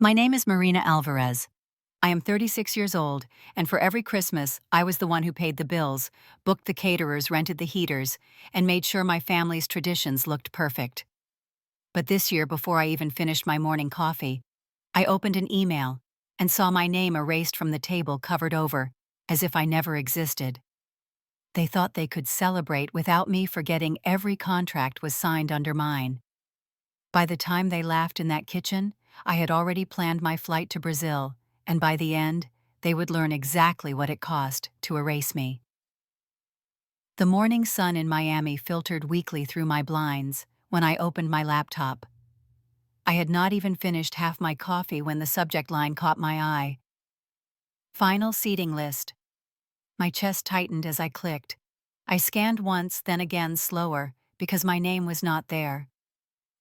My name is Marina Alvarez. I am 36 years old, and for every Christmas, I was the one who paid the bills, booked the caterers, rented the heaters, and made sure my family's traditions looked perfect. But this year, before I even finished my morning coffee, I opened an email and saw my name erased from the table, covered over, as if I never existed. They thought they could celebrate without me forgetting every contract was signed under mine. By the time they laughed in that kitchen, I had already planned my flight to Brazil, and by the end, they would learn exactly what it cost to erase me. The morning sun in Miami filtered weakly through my blinds when I opened my laptop. I had not even finished half my coffee when the subject line caught my eye. Final seating list. My chest tightened as I clicked. I scanned once, then again slower, because my name was not there.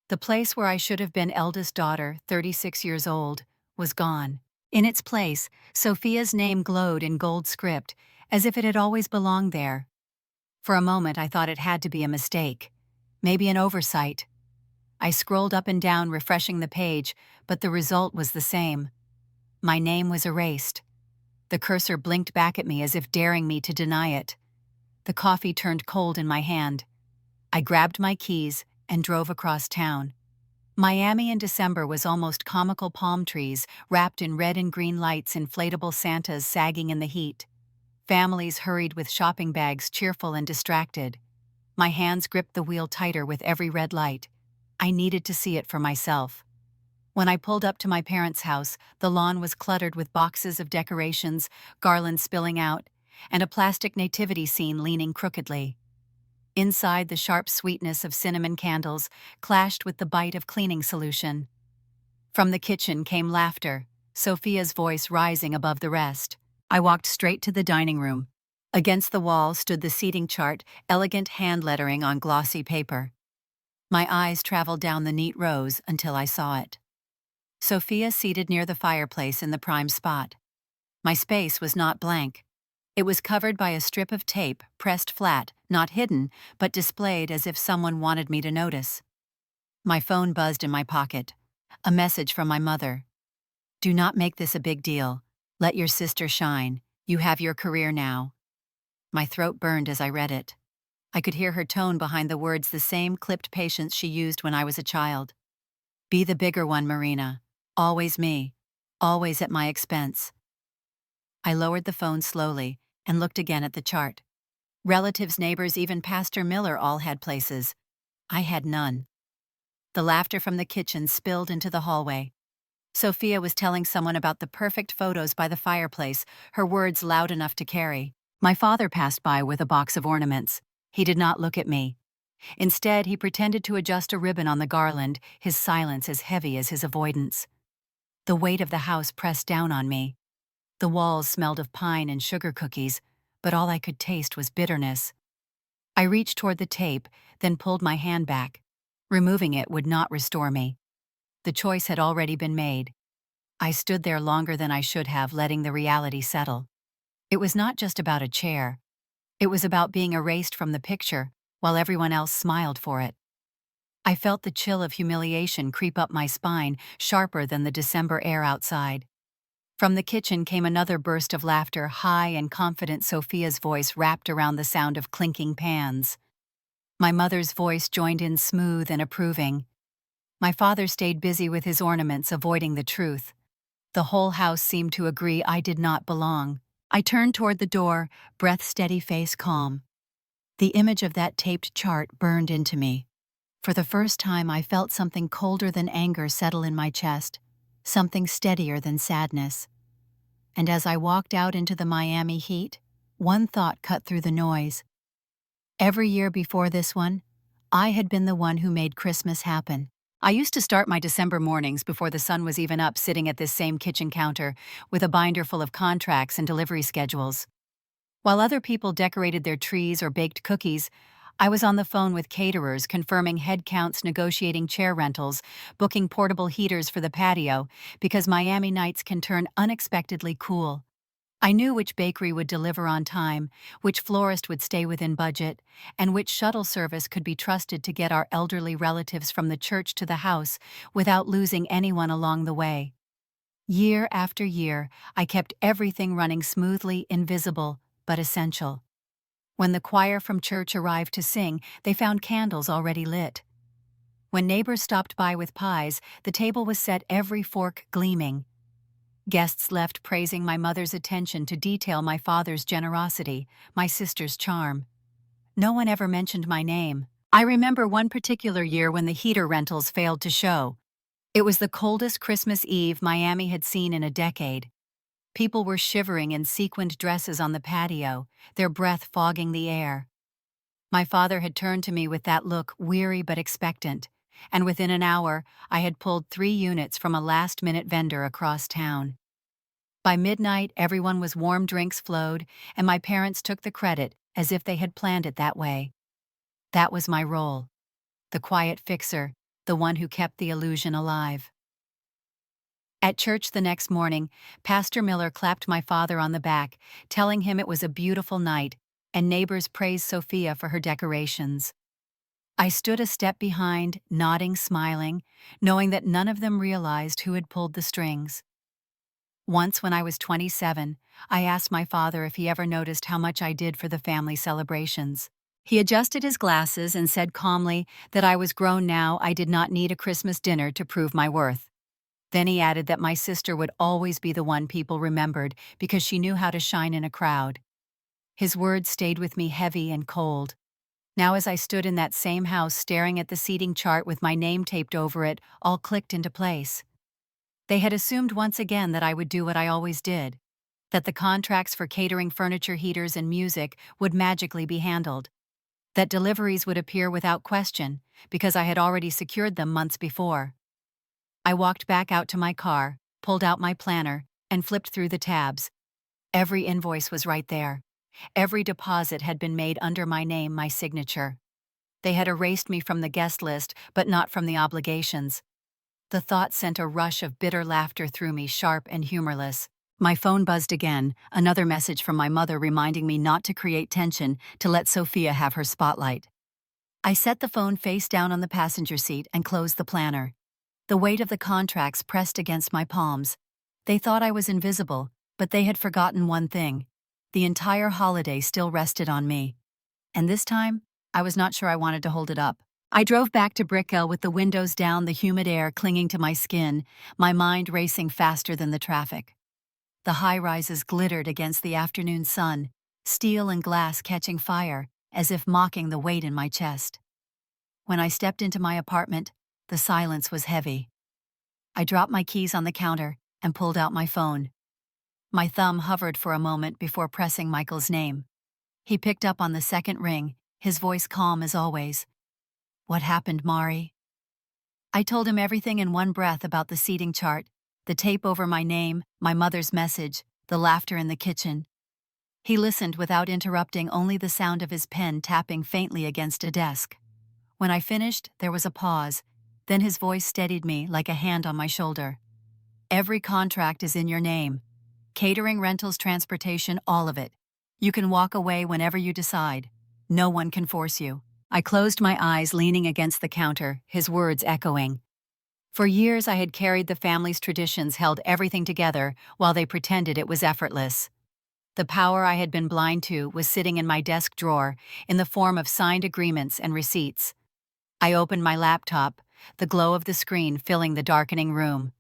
The place where I should have been eldest daughter, 36 years old, was gone. In its place, Sophia's name glowed in gold script, as if it had always belonged there. For a moment I thought it had to be a mistake, maybe an oversight. I scrolled up and down, refreshing the page, but the result was the same. My name was erased. The cursor blinked back at me as if daring me to deny it. The coffee turned cold in my hand. I grabbed my keys and drove across town. Miami in December was almost comical: palm trees wrapped in red and green lights, inflatable Santas sagging in the heat. Families hurried with shopping bags, cheerful and distracted. My hands gripped the wheel tighter with every red light. I needed to see it for myself. When I pulled up to my parents' house, the lawn was cluttered with boxes of decorations, garlands spilling out, and a plastic nativity scene leaning crookedly. Inside, the sharp sweetness of cinnamon candles clashed with the bite of cleaning solution. From the kitchen came laughter, Sophia's voice rising above the rest. I walked straight to the dining room. Against the wall stood the seating chart, elegant hand lettering on glossy paper. My eyes traveled down the neat rows until I saw it. Sophia seated near the fireplace in the prime spot. My space was not blank. It was covered by a strip of tape, pressed flat, not hidden, but displayed as if someone wanted me to notice. My phone buzzed in my pocket. A message from my mother. "Do not make this a big deal. Let your sister shine. You have your career now." My throat burned as I read it. I could hear her tone behind the words, the same clipped patience she used when I was a child. "Be the bigger one, Marina. Always me. Always at my expense." I lowered the phone slowly and looked again at the chart. Relatives, neighbors, even Pastor Miller all had places. I had none. The laughter from the kitchen spilled into the hallway. Sophia was telling someone about the perfect photos by the fireplace, her words loud enough to carry. My father passed by with a box of ornaments. He did not look at me. Instead, he pretended to adjust a ribbon on the garland, his silence as heavy as his avoidance. The weight of the house pressed down on me. The walls smelled of pine and sugar cookies, but all I could taste was bitterness. I reached toward the tape, then pulled my hand back. Removing it would not restore me. The choice had already been made. I stood there longer than I should have, letting the reality settle. It was not just about a chair. It was about being erased from the picture, while everyone else smiled for it. I felt the chill of humiliation creep up my spine, sharper than the December air outside. From the kitchen came another burst of laughter, high and confident. Sophia's voice wrapped around the sound of clinking pans. My mother's voice joined in, smooth and approving. My father stayed busy with his ornaments, avoiding the truth. The whole house seemed to agree I did not belong. I turned toward the door, breath steady, face calm. The image of that taped chart burned into me. For the first time, I felt something colder than anger settle in my chest, something steadier than sadness. And as I walked out into the Miami heat, one thought cut through the noise. Every year before this one, I had been the one who made Christmas happen. I used to start my December mornings before the sun was even up, sitting at this same kitchen counter with a binder full of contracts and delivery schedules. While other people decorated their trees or baked cookies, I was on the phone with caterers, confirming head counts, negotiating chair rentals, booking portable heaters for the patio, because Miami nights can turn unexpectedly cool. I knew which bakery would deliver on time, which florist would stay within budget, and which shuttle service could be trusted to get our elderly relatives from the church to the house without losing anyone along the way. Year after year, I kept everything running smoothly, invisible, but essential. When the choir from church arrived to sing, they found candles already lit. When neighbors stopped by with pies, the table was set, every fork gleaming. Guests left praising my mother's attention to detail, my father's generosity, my sister's charm. No one ever mentioned my name. I remember one particular year when the heater rentals failed to show. It was the coldest Christmas Eve Miami had seen in a decade. People were shivering in sequined dresses on the patio, their breath fogging the air. My father had turned to me with that look, weary but expectant, and within an hour I had pulled 3 units from a last-minute vendor across town. By midnight, everyone was warm, drinks flowed, and my parents took the credit as if they had planned it that way. That was my role. The quiet fixer, the one who kept the illusion alive. At church the next morning, Pastor Miller clapped my father on the back, telling him it was a beautiful night, and neighbors praised Sophia for her decorations. I stood a step behind, nodding, smiling, knowing that none of them realized who had pulled the strings. Once when I was 27, I asked my father if he ever noticed how much I did for the family celebrations. He adjusted his glasses and said calmly that I was grown now, I did not need a Christmas dinner to prove my worth. Then he added that my sister would always be the one people remembered because she knew how to shine in a crowd. His words stayed with me heavy and cold. Now as I stood in that same house staring at the seating chart with my name taped over it, all clicked into place. They had assumed once again that I would do what I always did, that the contracts for catering, furniture, heaters, and music would magically be handled, that deliveries would appear without question because I had already secured them months before. I walked back out to my car, pulled out my planner, and flipped through the tabs. Every invoice was right there. Every deposit had been made under my name, my signature. They had erased me from the guest list, but not from the obligations. The thought sent a rush of bitter laughter through me, sharp and humorless. My phone buzzed again, another message from my mother reminding me not to create tension, to let Sophia have her spotlight. I set the phone face down on the passenger seat and closed the planner. The weight of the contracts pressed against my palms. They thought I was invisible, but they had forgotten one thing. The entire holiday still rested on me. And this time, I was not sure I wanted to hold it up. I drove back to Brickell with the windows down, the humid air clinging to my skin, my mind racing faster than the traffic. The high-rises glittered against the afternoon sun, steel and glass catching fire, as if mocking the weight in my chest. When I stepped into my apartment, the silence was heavy. I dropped my keys on the counter and pulled out my phone. My thumb hovered for a moment before pressing Michael's name. He picked up on the second ring, his voice calm as always. "What happened, Mari?" I told him everything in one breath about the seating chart, the tape over my name, my mother's message, the laughter in the kitchen. He listened without interrupting, only the sound of his pen tapping faintly against a desk. When I finished, there was a pause. Then his voice steadied me like a hand on my shoulder. "Every contract is in your name. Catering, rentals, transportation, all of it. You can walk away whenever you decide. No one can force you." I closed my eyes, leaning against the counter, his words echoing. For years I had carried the family's traditions, held everything together while they pretended it was effortless. The power I had been blind to was sitting in my desk drawer in the form of signed agreements and receipts. I opened my laptop, the glow of the screen filling the darkening room.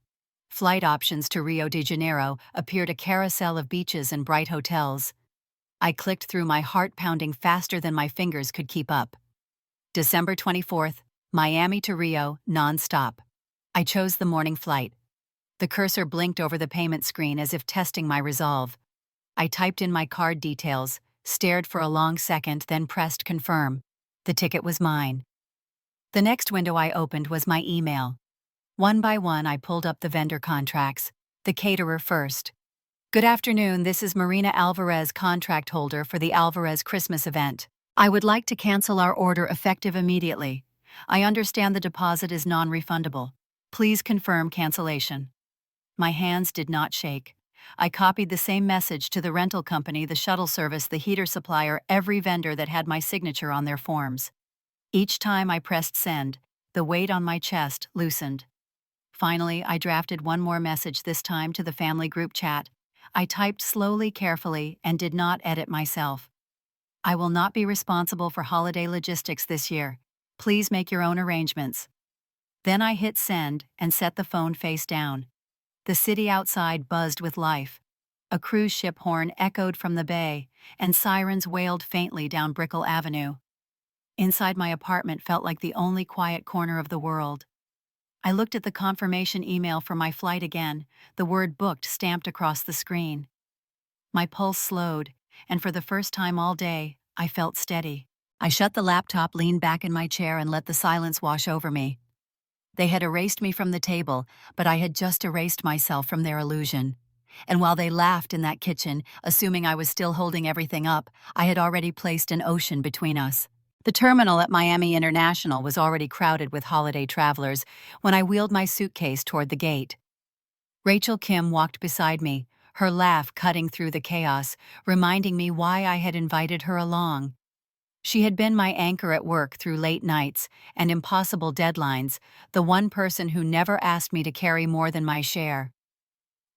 Flight options to Rio de Janeiro appeared, a carousel of beaches and bright hotels. I clicked through, my heart pounding faster than my fingers could keep up. December 24th, Miami to Rio, non-stop. I chose the morning flight. The cursor blinked over the payment screen as if testing my resolve. I typed in my card details, stared for a long second, then pressed confirm. The ticket was mine. The next window I opened was my email. One by one I pulled up the vendor contracts, the caterer first. "Good afternoon, this is Marina Alvarez, contract holder for the Alvarez Christmas event. I would like to cancel our order effective immediately. I understand the deposit is non-refundable. Please confirm cancellation." My hands did not shake. I copied the same message to the rental company, the shuttle service, the heater supplier, every vendor that had my signature on their forms. Each time I pressed send, the weight on my chest loosened. Finally, I drafted one more message, this time to the family group chat. I typed slowly, carefully, and did not edit myself. I will not be responsible for holiday logistics this year. Please make your own arrangements. Then I hit send and set the phone face down. The city outside buzzed with life. A cruise ship horn echoed from the bay, and sirens wailed faintly down Brickell Avenue. Inside my apartment felt like the only quiet corner of the world. I looked at the confirmation email for my flight again, the word booked stamped across the screen. My pulse slowed, and for the first time all day, I felt steady. I shut the laptop, leaned back in my chair, and let the silence wash over me. They had erased me from the table, but I had just erased myself from their illusion. And while they laughed in that kitchen, assuming I was still holding everything up, I had already placed an ocean between us. The terminal at Miami International was already crowded with holiday travelers when I wheeled my suitcase toward the gate. Rachel Kim walked beside me, her laugh cutting through the chaos, reminding me why I had invited her along. She had been my anchor at work through late nights and impossible deadlines, the one person who never asked me to carry more than my share.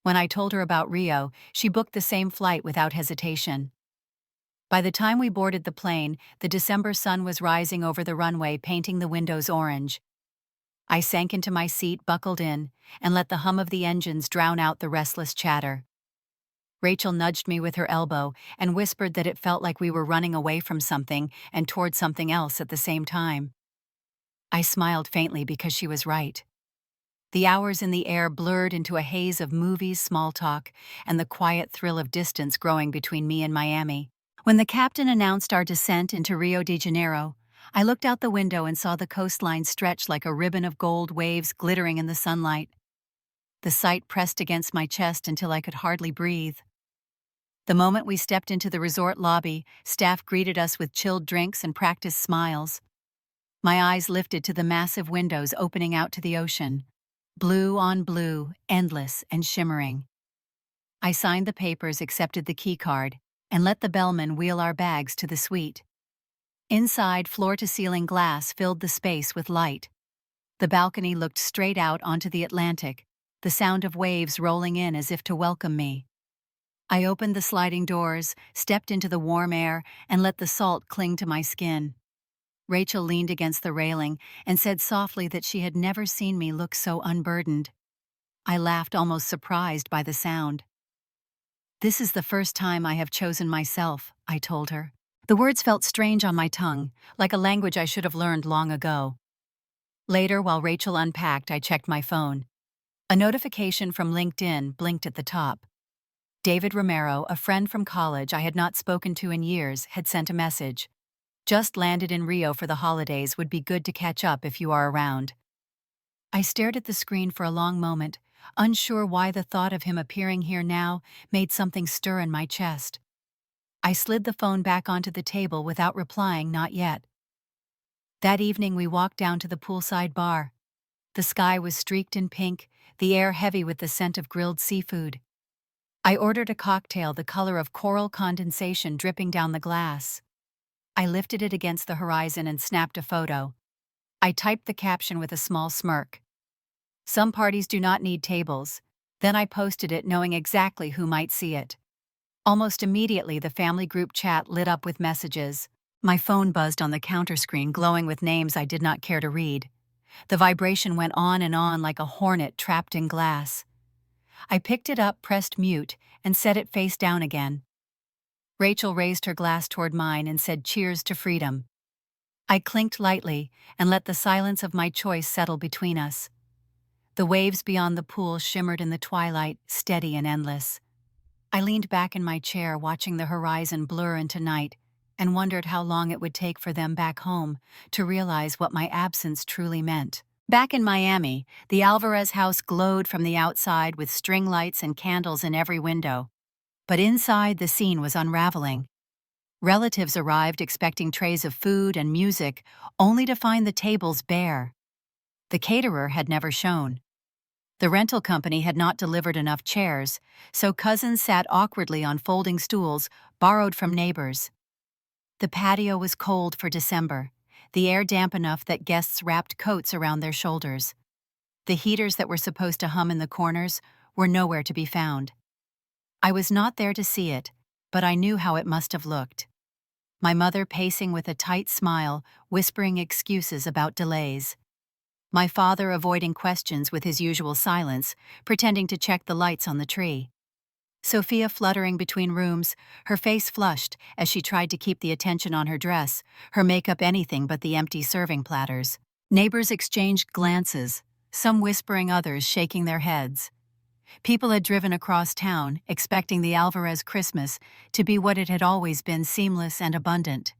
When I told her about Rio, she booked the same flight without hesitation. By the time we boarded the plane, the December sun was rising over the runway, painting the windows orange. I sank into my seat, buckled in, and let the hum of the engines drown out the restless chatter. Rachel nudged me with her elbow and whispered that it felt like we were running away from something and toward something else at the same time. I smiled faintly because she was right. The hours in the air blurred into a haze of movies, small talk, and the quiet thrill of distance growing between me and Miami. When the captain announced our descent into Rio de Janeiro, I looked out the window and saw the coastline stretch like a ribbon of gold waves glittering in the sunlight. The sight pressed against my chest until I could hardly breathe. The moment we stepped into the resort lobby, staff greeted us with chilled drinks and practiced smiles. My eyes lifted to the massive windows opening out to the ocean. Blue on blue, endless and shimmering. I signed the papers, accepted the key card, and let the bellman wheel our bags to the suite. Inside, floor-to-ceiling glass filled the space with light. The balcony looked straight out onto the Atlantic, the sound of waves rolling in as if to welcome me. I opened the sliding doors, stepped into the warm air, and let the salt cling to my skin. Rachel leaned against the railing and said softly that she had never seen me look so unburdened. I laughed, almost surprised by the sound. "This is the first time I have chosen myself," I told her. The words felt strange on my tongue, like a language I should have learned long ago. Later, while Rachel unpacked, I checked my phone. A notification from LinkedIn blinked at the top. David Romero, a friend from college I had not spoken to in years, had sent a message. "Just landed in Rio for the holidays, would be good to catch up if you are around." I stared at the screen for a long moment, unsure why the thought of him appearing here now made something stir in my chest. I slid the phone back onto the table without replying, not yet. That evening we walked down to the poolside bar. The sky was streaked in pink, the air heavy with the scent of grilled seafood. I ordered a cocktail the color of coral condensation dripping down the glass. I lifted it against the horizon and snapped a photo. I typed the caption with a small smirk. "Some parties do not need tables." Then I posted it knowing exactly who might see it. Almost immediately the family group chat lit up with messages. My phone buzzed on the counter screen, glowing with names I did not care to read. The vibration went on and on like a hornet trapped in glass. I picked it up, pressed mute, and set it face down again. Rachel raised her glass toward mine and said, "Cheers to freedom." I clinked lightly and let the silence of my choice settle between us. The waves beyond the pool shimmered in the twilight, steady and endless. I leaned back in my chair, watching the horizon blur into night, and wondered how long it would take for them back home to realize what my absence truly meant. Back in Miami, the Alvarez house glowed from the outside with string lights and candles in every window. But inside, the scene was unraveling. Relatives arrived expecting trays of food and music, only to find the tables bare. The caterer had never shown. The rental company had not delivered enough chairs, so cousins sat awkwardly on folding stools borrowed from neighbors. The patio was cold for December, the air damp enough that guests wrapped coats around their shoulders. The heaters that were supposed to hum in the corners were nowhere to be found. I was not there to see it, but I knew how it must have looked. My mother pacing with a tight smile, whispering excuses about delays. My father avoiding questions with his usual silence, pretending to check the lights on the tree. Sophia fluttering between rooms, her face flushed as she tried to keep the attention on her dress, her makeup anything but the empty serving platters. Neighbors exchanged glances, some whispering, others shaking their heads. People had driven across town, expecting the Alvarez Christmas to be what it had always been, seamless and abundant.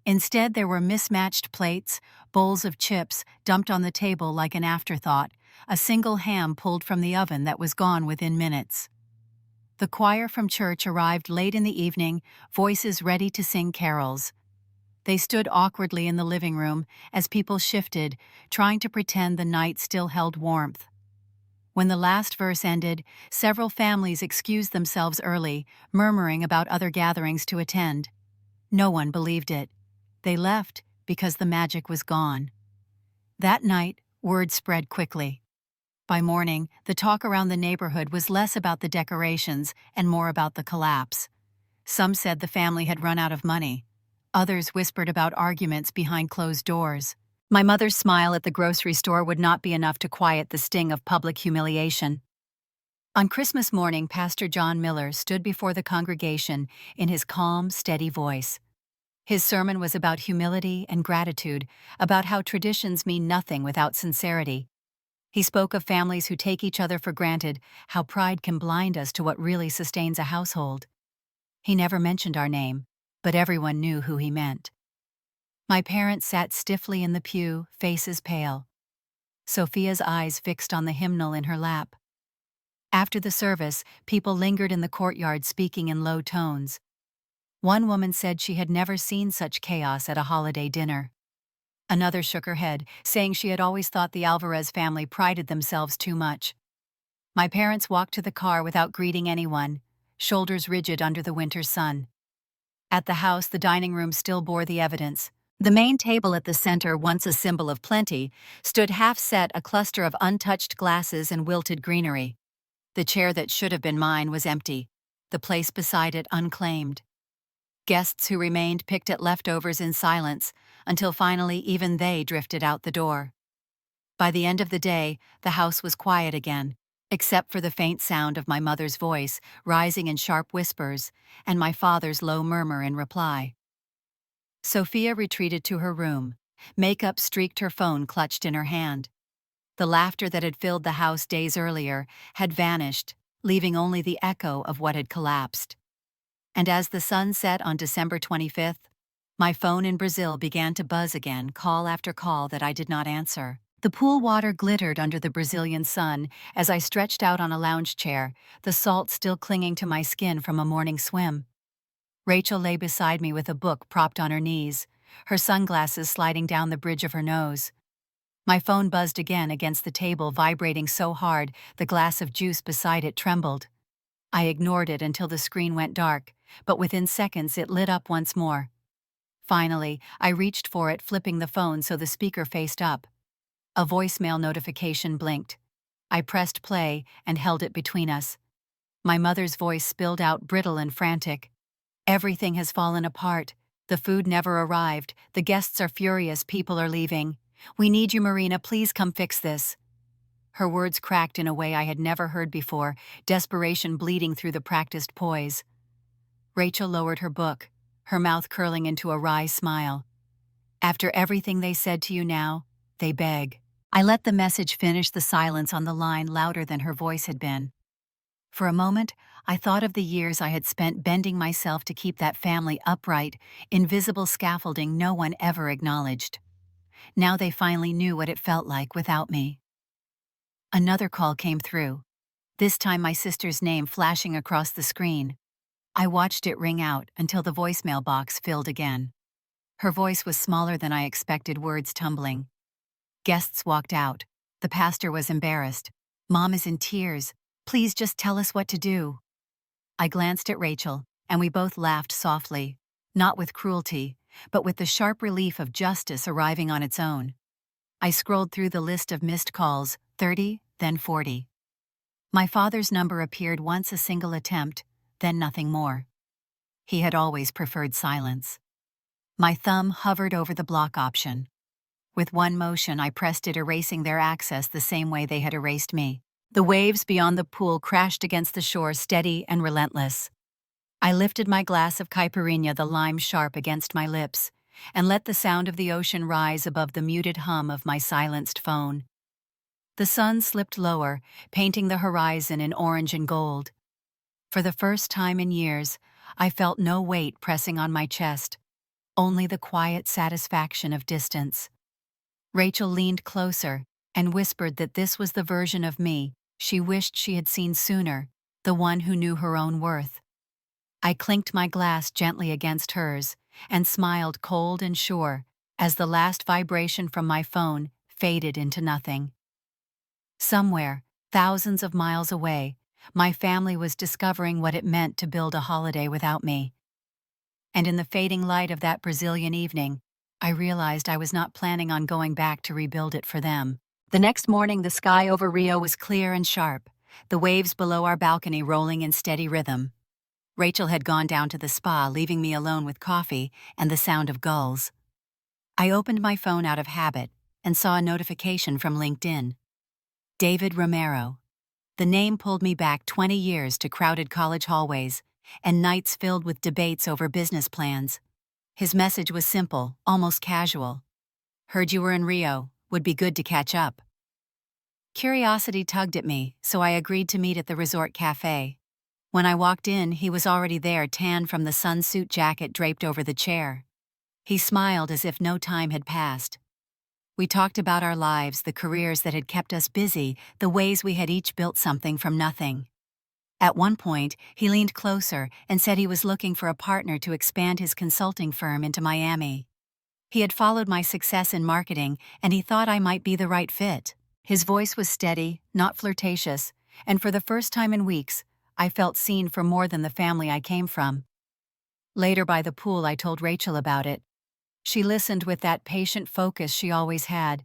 Instead, there were mismatched plates, bowls of chips dumped on the table like an afterthought, a single ham pulled from the oven that was gone within minutes. The choir from church arrived late in the evening, voices ready to sing carols. They stood awkwardly in the living room as people shifted, trying to pretend the night still held warmth. When the last verse ended, several families excused themselves early, murmuring about other gatherings to attend. No one believed it. They left because the magic was gone. That night, word spread quickly. By morning, the talk around the neighborhood was less about the decorations and more about the collapse. Some said the family had run out of money. Others whispered about arguments behind closed doors. My mother's smile at the grocery store would not be enough to quiet the sting of public humiliation. On Christmas morning, Pastor John Miller stood before the congregation in his calm, steady voice. His sermon was about humility and gratitude, about how traditions mean nothing without sincerity. He spoke of families who take each other for granted, how pride can blind us to what really sustains a household. He never mentioned our name, but everyone knew who he meant. My parents sat stiffly in the pew, faces pale. Sophia's eyes fixed on the hymnal in her lap. After the service, people lingered in the courtyard speaking in low tones. One woman said she had never seen such chaos at a holiday dinner. Another shook her head, saying she had always thought the Alvarez family prided themselves too much. My parents walked to the car without greeting anyone, shoulders rigid under the winter sun. At the house, the dining room still bore the evidence. The main table at the center, once a symbol of plenty, stood half set, a cluster of untouched glasses and wilted greenery. The chair that should have been mine was empty, the place beside it unclaimed. Guests who remained picked at leftovers in silence, until finally even they drifted out the door. By the end of the day, the house was quiet again, except for the faint sound of my mother's voice rising in sharp whispers and my father's low murmur in reply. Sophia retreated to her room. Makeup streaked, her phone clutched in her hand. The laughter that had filled the house days earlier had vanished, leaving only the echo of what had collapsed. And as the sun set on December 25th, my phone in Brazil began to buzz again, call after call that I did not answer. The pool water glittered under the Brazilian sun as I stretched out on a lounge chair, the salt still clinging to my skin from a morning swim. Rachel lay beside me with a book propped on her knees, her sunglasses sliding down the bridge of her nose. My phone buzzed again against the table, vibrating so hard the glass of juice beside it trembled. I ignored it until the screen went dark, but within seconds it lit up once more. Finally, I reached for it, flipping the phone so the speaker faced up. A voicemail notification blinked. I pressed play and held it between us. My mother's voice spilled out, brittle and frantic. "Everything has fallen apart. The food never arrived. The guests are furious. People are leaving. We need you, Marina. Please come fix this." Her words cracked in a way I had never heard before, desperation bleeding through the practiced poise. Rachel lowered her book, her mouth curling into a wry smile. "After everything they said to you now, they beg." I let the message finish, the silence on the line louder than her voice had been. For a moment, I thought of the years I had spent bending myself to keep that family upright, invisible scaffolding no one ever acknowledged. Now they finally knew what it felt like without me. Another call came through, this time my sister's name flashing across the screen. I watched it ring out until the voicemail box filled again. Her voice was smaller than I expected, words tumbling. Guests walked out. The pastor was embarrassed. "Mom is in tears. Please just tell us what to do." I glanced at Rachel, and we both laughed softly, not with cruelty, but with the sharp relief of justice arriving on its own. I scrolled through the list of missed calls, 30, then 40. My father's number appeared once, a single attempt, then nothing more. He had always preferred silence. My thumb hovered over the block option. With one motion, I pressed it, erasing their access the same way they had erased me. The waves beyond the pool crashed against the shore, steady and relentless. I lifted my glass of caipirinha, the lime sharp against my lips, and let the sound of the ocean rise above the muted hum of my silenced phone. The sun slipped lower, painting the horizon in orange and gold. For the first time in years, I felt no weight pressing on my chest, only the quiet satisfaction of distance. Rachel leaned closer and whispered that this was the version of me she wished she had seen sooner, the one who knew her own worth. I clinked my glass gently against hers and smiled, cold and sure, as the last vibration from my phone faded into nothing. Somewhere, thousands of miles away, my family was discovering what it meant to build a holiday without me. And in the fading light of that Brazilian evening, I realized I was not planning on going back to rebuild it for them. The next morning, the sky over Rio was clear and sharp, the waves below our balcony rolling in steady rhythm. Rachel had gone down to the spa, leaving me alone with coffee and the sound of gulls. I opened my phone out of habit and saw a notification from LinkedIn. David Romero. The name pulled me back 20 years to crowded college hallways and nights filled with debates over business plans. His message was simple, almost casual. Heard you were in Rio, would be good to catch up. Curiosity tugged at me, so I agreed to meet at the resort cafe. When I walked in, he was already there, tan from the sunsuit jacket draped over the chair. He smiled as if no time had passed. We talked about our lives, the careers that had kept us busy, the ways we had each built something from nothing. At one point, he leaned closer and said he was looking for a partner to expand his consulting firm into Miami. He had followed my success in marketing, and he thought I might be the right fit. His voice was steady, not flirtatious, and for the first time in weeks, I felt seen for more than the family I came from. Later by the pool, I told Rachel about it. She listened with that patient focus she always had,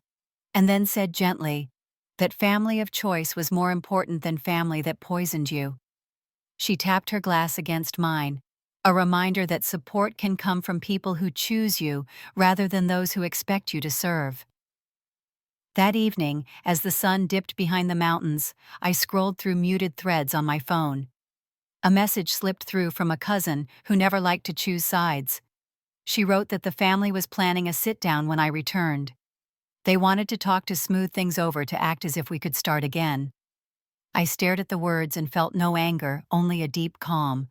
and then said gently that family of choice was more important than family that poisoned you. She tapped her glass against mine, a reminder that support can come from people who choose you rather than those who expect you to serve. That evening, as the sun dipped behind the mountains, I scrolled through muted threads on my phone. A message slipped through from a cousin who never liked to choose sides. She wrote that the family was planning a sit-down when I returned. They wanted to talk, to smooth things over, to act as if we could start again. I stared at the words and felt no anger, only a deep calm.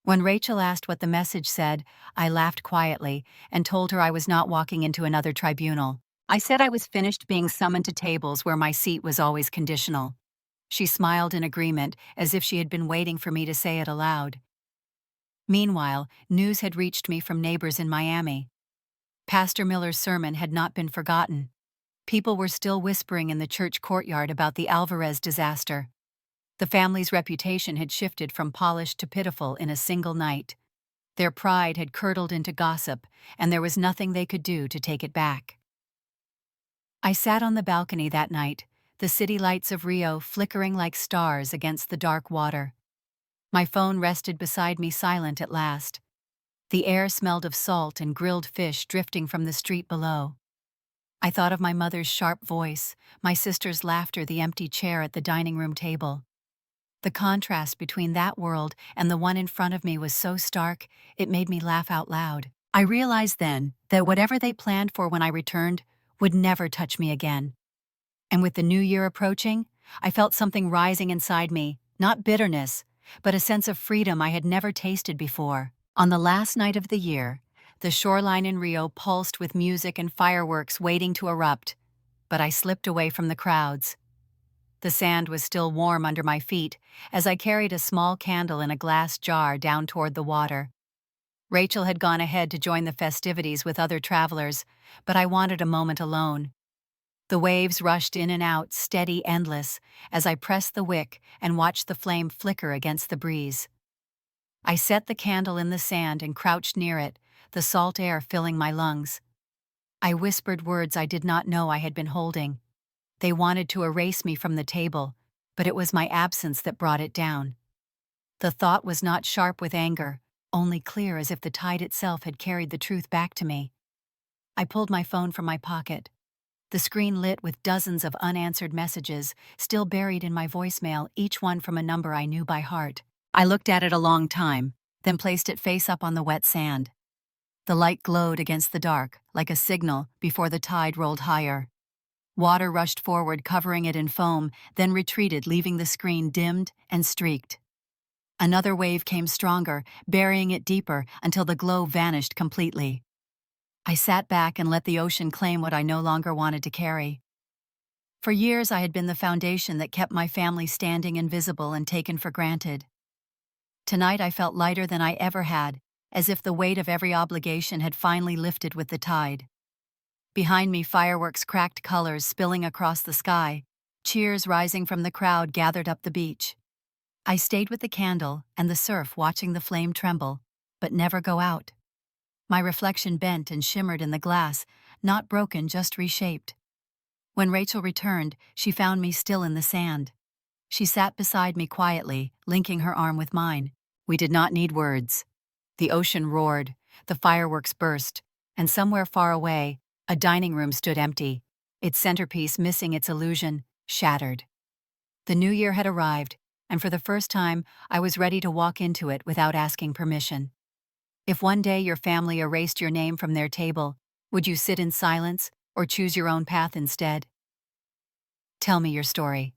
When Rachel asked what the message said, I laughed quietly and told her I was not walking into another tribunal. I said I was finished being summoned to tables where my seat was always conditional. She smiled in agreement, as if she had been waiting for me to say it aloud. Meanwhile, news had reached me from neighbors in Miami. Pastor Miller's sermon had not been forgotten. People were still whispering in the church courtyard about the Alvarez disaster. The family's reputation had shifted from polished to pitiful in a single night. Their pride had curdled into gossip, and there was nothing they could do to take it back. I sat on the balcony that night, the city lights of Rio flickering like stars against the dark water. My phone rested beside me, silent at last. The air smelled of salt and grilled fish drifting from the street below. I thought of my mother's sharp voice, my sister's laughter, the empty chair at the dining room table. The contrast between that world and the one in front of me was so stark, it made me laugh out loud. I realized then that whatever they planned for when I returned would never touch me again. And with the new year approaching, I felt something rising inside me, not bitterness, but a sense of freedom I had never tasted before. On the last night of the year, the shoreline in Rio pulsed with music and fireworks waiting to erupt, but I slipped away from the crowds. The sand was still warm under my feet as I carried a small candle in a glass jar down toward the water. Rachel had gone ahead to join the festivities with other travelers, but I wanted a moment alone. The waves rushed in and out, steady, endless, as I pressed the wick and watched the flame flicker against the breeze. I set the candle in the sand and crouched near it, the salt air filling my lungs. I whispered words I did not know I had been holding. They wanted to erase me from the table, but it was my absence that brought it down. The thought was not sharp with anger, only clear as if the tide itself had carried the truth back to me. I pulled my phone from my pocket. The screen lit with dozens of unanswered messages, still buried in my voicemail, each one from a number I knew by heart. I looked at it a long time, then placed it face up on the wet sand. The light glowed against the dark, like a signal before the tide rolled higher. Water rushed forward, covering it in foam, then retreated, leaving the screen dimmed and streaked. Another wave came stronger, burying it deeper until the glow vanished completely. I sat back and let the ocean claim what I no longer wanted to carry. For years I had been the foundation that kept my family standing invisible and taken for granted. Tonight I felt lighter than I ever had, as if the weight of every obligation had finally lifted with the tide. Behind me, fireworks cracked colors spilling across the sky, cheers rising from the crowd gathered up the beach. I stayed with the candle and the surf, watching the flame tremble, but never go out. My reflection bent and shimmered in the glass, not broken, just reshaped. When Rachel returned, she found me still in the sand. She sat beside me quietly, linking her arm with mine. We did not need words. The ocean roared, the fireworks burst, and somewhere far away, a dining room stood empty, its centerpiece missing its illusion, shattered. The new year had arrived, and for the first time, I was ready to walk into it without asking permission. If one day your family erased your name from their table, would you sit in silence or choose your own path instead? Tell me your story.